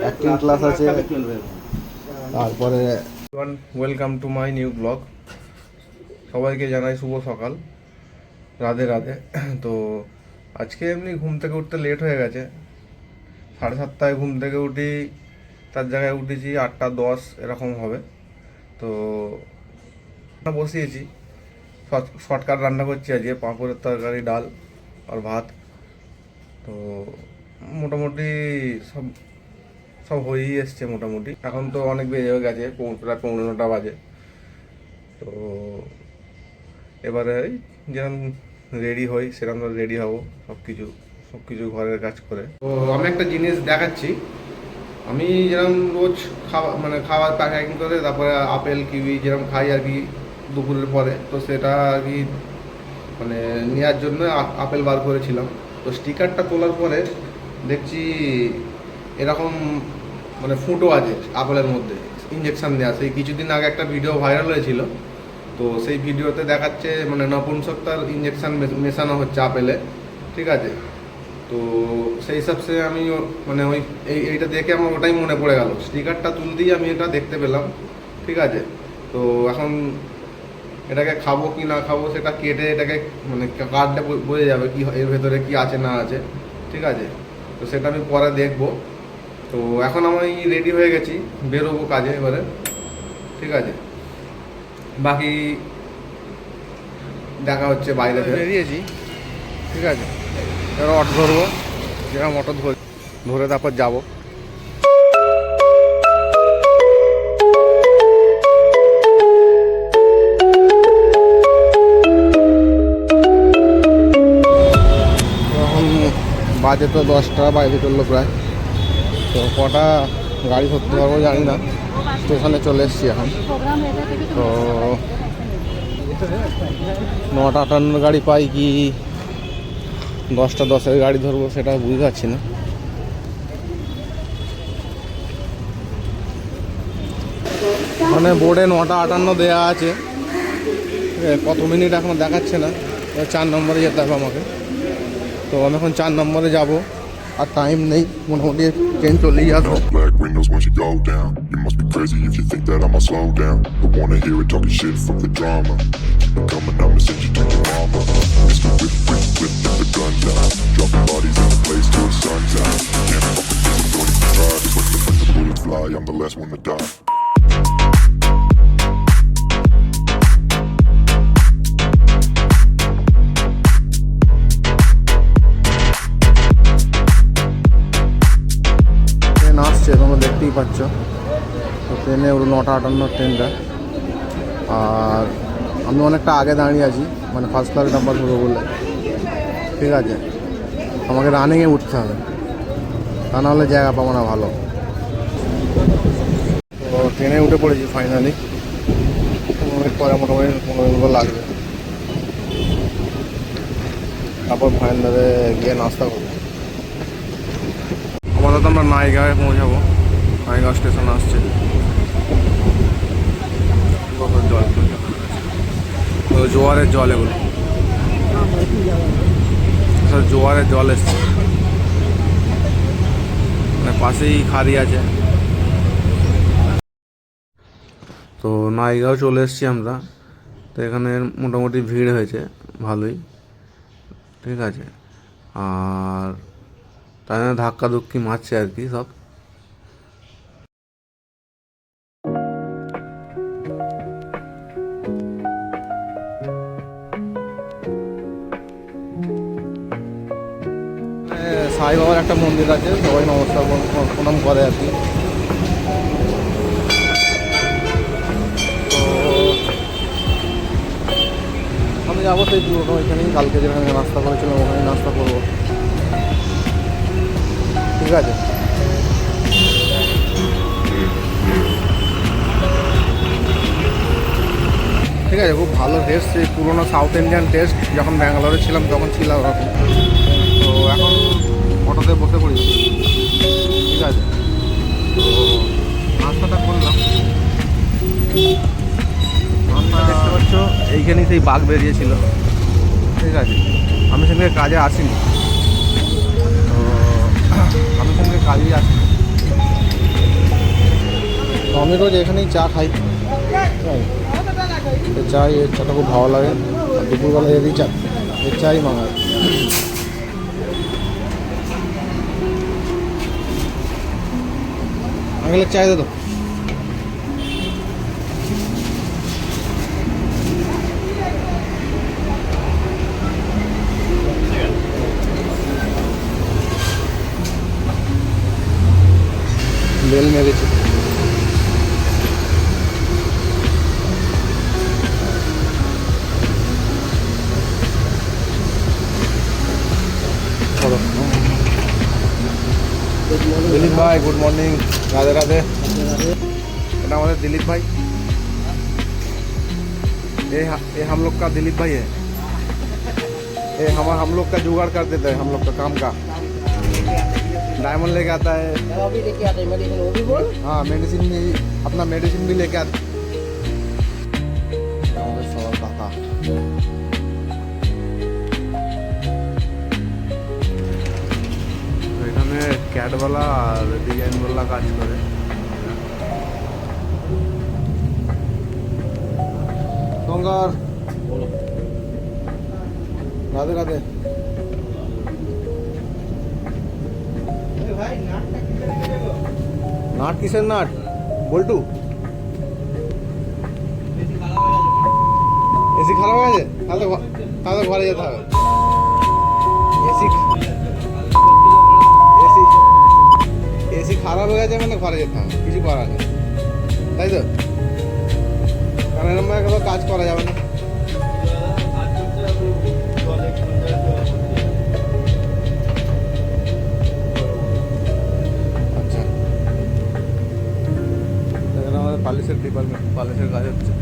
Acting class আছে। তারপরে welcome to my new blog. সবাইকে জানাই শুভ সকাল, রাধে রাধে। তো আজকে এমনি ঘুম থেকে উঠতে লেট হয়ে গেছে, 7:30টায় ঘুম থেকে উঠি, তার জায়গায় উঠেছি 8:10 এরকম হবে। তো বসিয়েছি, শর্টকাট রান্না করছি আজকে, পাঁপড়ের তরকারি, ডাল আর ভাত। তো মোটামুটি সব সব হয়েই এসছে মোটামুটি। এখন তো অনেক বেজে গেছে, প্রায় 9:45 বাজে। তো এবারে যেরকম রেডি হই সেরকম রেডি হব, সব কিছু ঘরের কাজ করে। তো আমি একটা জিনিস দেখাচ্ছি, আমি যেরকম রোজ খাবার প্যাকিং করে তারপরে আপেল কিউই যেরকম খাই আর কি দুপুরের পরে, তো সেটা আর কি নেওয়ার জন্য আপেল বার করেছিলাম। তো স্টিকারটা তোলার পরে দেখছি এরকম ফুটো আছে আপেলের মধ্যে, ইঞ্জেকশন দেওয়া। সেই কিছুদিন আগে একটা ভিডিও ভাইরাল হয়েছিল, তো সেই ভিডিওতে দেখাচ্ছে নপুংসকতার ইঞ্জেকশন মেশানো হচ্ছে আপেলে, ঠিক আছে। তো সেই হিসাবে আমি ওই এইটা দেখে আমার ওটাই মনে পড়ে গেল, স্টিকারটা তুলতেই আমি এটা দেখতে পেলাম, ঠিক আছে। তো এখন এটাকে খাবো কি না খাবো সেটা কেটে এটাকে কাটলে বোঝা যাবে কি এর ভেতরে কি আছে না আছে, ঠিক আছে। তো সেটা আমি পরে দেখবো। তো এখন আমি রেডি হয়ে গেছি, বেরোবো কাজে এবারে, ঠিক আছে। বাকি দেখা হচ্ছে বাইরে। বেরিয়েছি, ঠিক আছে। এবার অটো ধরবো, যেরকম অটো ধরে তারপর যাবো। এখন বাজে তো 10টা বাইরে চললো প্রায়। তো কটা গাড়ি ধরতে পারবো জানি না, স্টেশনে চলে এসেছি এখন। তো 9:58 গাড়ি পাই কি 10:10 গাড়ি ধরবো সেটা বুঝতে পারছি না। বোর্ডে 9:58 দেওয়া আছে, কত মিনিট এখনো দেখাচ্ছে না। 4 নম্বরে যেতে হবে আমাকে। তো আমি এখন 4 নম্বরে যাবো, আর টাইম নেই, মোটামুটি ট্রেন চলেই আসবে। Black windows once you go down. You must be crazy if you think that I'ma slow down. Don't wanna hear it talking shit, fuck the drama. Coming, I'ma send you to your mama. Mr. Whip, whip, whip, get the guns out. Dropping bodies in the place till the sun's out. Can't fuck with this, don't even try. Just when the bullets fly, I'm the last one to die. আসছে, তোমরা দেখতেই পাচ্ছ। তো ট্রেনে ওর 9:58 ট্রেনটা, আর আমি অনেকটা আগে দাঁড়িয়ে আছি, ফার্স্ট ক্লাস নাম্বার ধরবো বলে, ঠিক আছে। আমাকে রানিংয়ে উঠতে হবে, তা নাহলে জায়গা পাবো না ভালো। তো ট্রেনে উঠে পড়েছি ফাইনালি, পরে মোটামুটি 15 মিনিট লাগবে। তারপর ফাইনালে গিয়ে নাস্তা করবো। আপাতত আমরা নাইগাঁয়ে পৌঁছাবো, নাইগাঁও স্টেশন আসছে। জল, জোয়ারের জল, এগুলো জোয়ারের জল এসছে, পাশেই খাড়ি আছে। তো নাইগাঁও চলে এসেছি আমরা। তো এখানে মোটামুটি ভিড় হয়েছে ভালোই, ঠিক আছে। আর তাই জন্য ধাক্কাধুক্কি মারছে আর কি সব। সাই বাবার একটা মন্দির আছে, সবাই নমস্কার প্রণাম করে আর কি। তো আমি যাবো সেই পুরোনো ওইখানেই, কালকে যেখানে নাস্তা করেছিলাম ওখানেই নাস্তা করবো, ঠিক আছে। ঠিক আছে, খুব ভালো টেস্ট, সেই পুরোনো সাউথ ইন্ডিয়ান টেস্ট। যখন ব্যাঙ্গালোরে ছিলাম তখন ছিলাম ওরকম। তো এখন অটোতে বসে পড়ি, ঠিক আছে। তো নাস্তাটা করলাম, নাস্তা দেখতে পাচ্ছ এইখানেই সেই বাঘ বেরিয়েছিল, ঠিক আছে। আমি সেখানে কাজে আসিনি, তো আমি সেখানে কাজই আছে। তো আমি রোজ এখানেই চা খাই, তো চাই এর চাটা খুব ভালো লাগে। আর দুপুরবেলা এরই চা, এর চাই মাঙায়। আঙ্কেলের চাই দাদা। বেল মেরেছে। दिलीप भाई गुड मॉर्निंग, राधे राधे। এটা আমাদের दिलीप भाई, ये हम लोग का दिलीप भाई है। ये हम लोग का जुगाड़ कर देता है, हम लोग का काम का। डायमंड लेके आता है, दवा भी लेके आते हैं, मेडिसिन वो भी बोल। हाँ मेडिसिन भी, अपना मेडिसिन भी लेके आते काका। এখানে ক্যাটওয়ালা আর ডিজাইনওয়ালা কাজ করে। গঙ্গার রাধে রাধে। নাট কিসের নাট বল্টু? এসি খারাপ হয়ে গেছে, তাহলে ঘরে যেতে হবে। এসি এসি এসি খারাপ হয়ে গেছে মানে ঘরে যেতে হবে, কিছু করার নেই, তাই তো? কারণ এরকম ভাবে কাজ করা যাবে না। আচ্ছা, এখানে আমাদের পালিশের ডিপার্টমেন্ট, পালিশের কাজ হচ্ছে।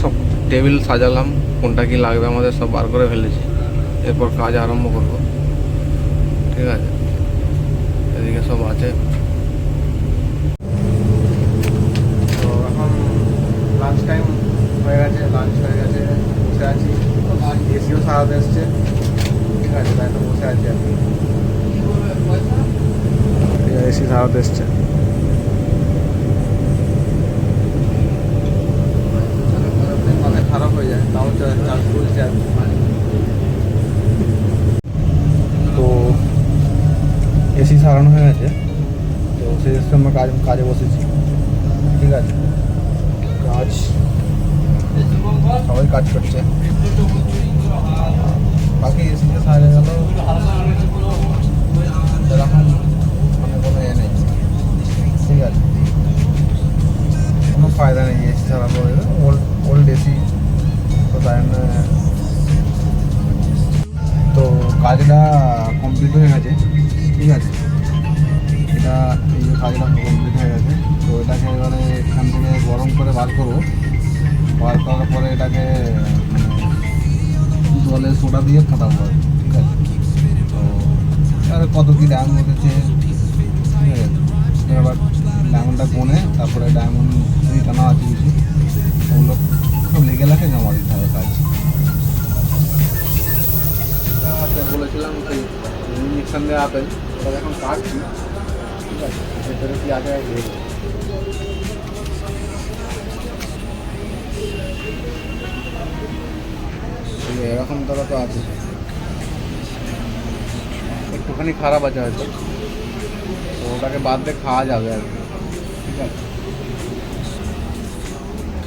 সব টেবিল সাজালাম, কোনটা কি লাগবে আমাদের সব বার করে ফেলেছি। এরপর কাজ আরম্ভ করব, ঠিক আছে? এদিকে সব আছে। তো এখন লাঞ্চ টাইম হয়ে গেছে, লাঞ্চ হয়ে গেছে, বসে আছি। এসিও সারাতে এসছে, ঠিক আছে? তাই তো বসে আছি আর কি। এসি সারাতে এসছে। খারাপ হয়ে যায়, তাও চার্জ চলছে আর কি। তো এসি সারানো হয়ে গেছে, তো সেই আমরা কাজে বসেছি, ঠিক আছে? কাজ সবাই কাজ করছে। বাকি এসিতে সারা গেল এরকম মানে কোনো এ নেই, ঠিক আছে? কোনো ফায়দা নেই এসি সারানো হয়ে গেলে, ওল্ড এসি তো তাই জন্য। তো কাজটা কমপ্লিট হয়ে গেছে, ঠিক আছে? এটা এই যে কাজটা কমপ্লিট হয়ে গেছে, তো এটাকে এবারে এখান থেকে গরম করে বার করবো। বার করার পরে এটাকে জলে সোডা দিয়ে ফাটাবো, ঠিক আছে? তো এবারে কত কী ডায়মন্ড উঠেছে, ঠিক আছে? এবার ডায়মন্ডটা কোনে, তারপরে ডায়মন্ড টানা আছে কিছু, ওগুলো সব লেগে লাখে জমা দিতে হবে কাজ। বলেছিলাম সেই ইঞ্জেকশন দেওয়া আপেল, ওটা এখন কাটছি, ঠিক আছে? ভেতরে কি আছে এরকম তারা তো আছে, একটুখানি খারাপ আছে হয়তো। তো ওটাকে বাদ দিয়ে খাওয়া যাবে আর কি। ঠিক আছে,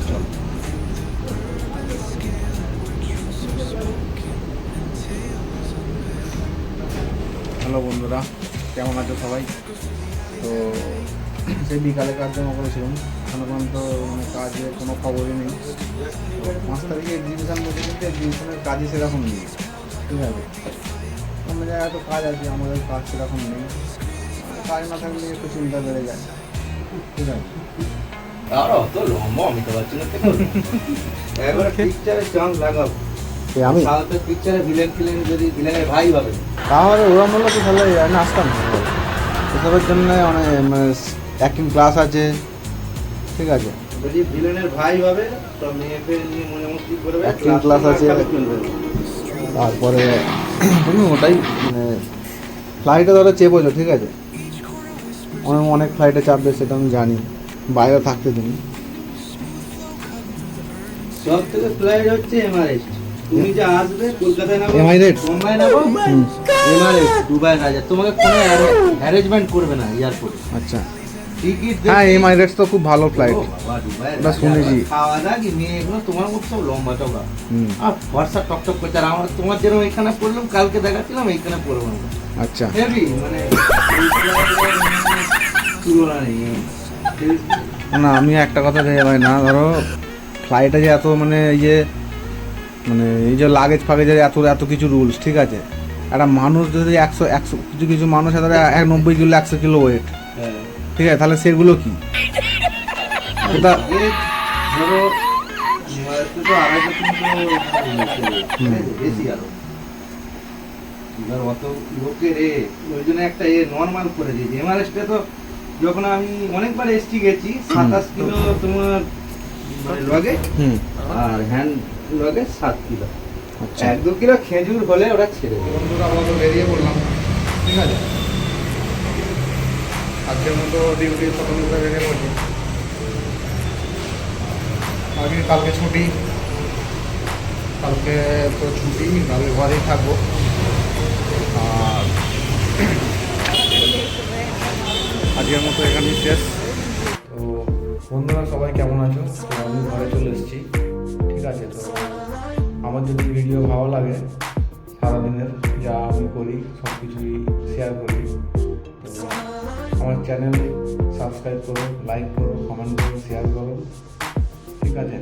চলো। হ্যালো বন্ধুরা, কেমন আছো সবাই? তো সেই বিকালে কাজ জমা করেছিলাম, এখনো পর্যন্ত মানে কাজের কোনো খবরই নেই। 5 তারিখে এক্সিবিশন বলতে কিন্তু এক্সিবিশনের কাজই সেরকম নেই। ঠিক আছে, অন্য জায়গায় তো কাজ আছে, আমাদের কাজ সেরকম নেই। কাজ না থাকলে একটু চিন্তা বেড়ে যায়। ঠিক আছে, আর অত লম্বা অমিতাভ বচ্চন একবার পিকচারে চান্স লাগাও। আমি সাউথের পিকচারে ভিলেন যদি ভিলেনের ভাই হবে, তাহলে ওরা বললো তো তাহলে আমি আসতাম না। এসবের জন্য অনেক অ্যাক্টিং ক্লাস আছে। ঠিক আছে, যদি ভিলেনের ভাই হবে তো মেয়েকে নিয়ে মনে মস্তি করবে, Acting class আছে। তারপরে তুমি ওটাই মানে ফ্লাইটে ধরো চেপেছো, ঠিক আছে, অনেক ফ্লাইটে চাপবে সেটা আমি জানি, বাইরে থাকতে তুমি। সব থেকে ফ্লাইট হচ্ছে এমারেস্ট। তুমি যে আসবে কলকাতায় নামো, Emirates? মুম্বাই নামো, এমারেস্ট দুবাই রাজা, তোমাকে কোনো অ্যারেঞ্জমেন্ট করবে না এয়ারপোর্টে। আচ্ছা, টিকিট হ্যাঁ এমাইরেটস তো খুব ভালো ফ্লাইট। ওটা শুনেছি। খাওয়া দাওয়া কি মেয়েগুলো তোমার মতো সব লম্বা চওড়া হুম, আর ফর্সা টকটক করছে। আর আমার তোমার যেরকম এখানে পড়লাম, কালকে দেখাচ্ছিলাম এইখানে পড়বো না। আচ্ছা। হেভি মানে তুলনা নেই। না আমি একটা কথা দেখে ভাই, না ধরো ফ্লাইটে যে এত মানে এই যে লাগেজ ফাগেজের এত কিছু রুলস, ঠিক আছে, একটা মানুষ যদি 100 কিছু মানুষ ধরো 90 কিলো 100 কিলো ওয়েট, ঠিক আছে, তাহলে সেগুলো কি ওটা ধরো তো 250-300 বেশি আরো। এবার অত লোকের ওই জন্য একটা নর্মাল করে দিয়েছে। এমারেস্টে তো যখন আমি অনেকবার গেছি 27 কিলো তোমার মানে লগে, হুম, আর হ্যান্ড লগে 7 কিলো। আচ্ছা। 1-2 কিলো খেজুর হলে ওরা ছেড়ে দেবে। বন্ধুরা আমরা তো বেরিয়ে পড়লাম, ঠিক আছে, আজকের মতো ডিউটি স্বতন্ত্র বেরিয়ে পড়ছি। কালকে ছুটি, কালকে তো ছুটি, কালকে ঘরেই থাকবো। আর আজকের মতো এখানেই শেষ। তো বন্ধুরা সবাই কেমন আছো? তো আমি ঘরে চলে এসেছি, ঠিক আছে। তো আমার যদি ভিডিও ভালো লাগে, সারাদিনের যা আমি করি সব কিছুই শেয়ার করি, তো আমার চ্যানেল সাবস্ক্রাইব করো, লাইক করো, কমেন্ট করো, শেয়ার করো, ঠিক আছে।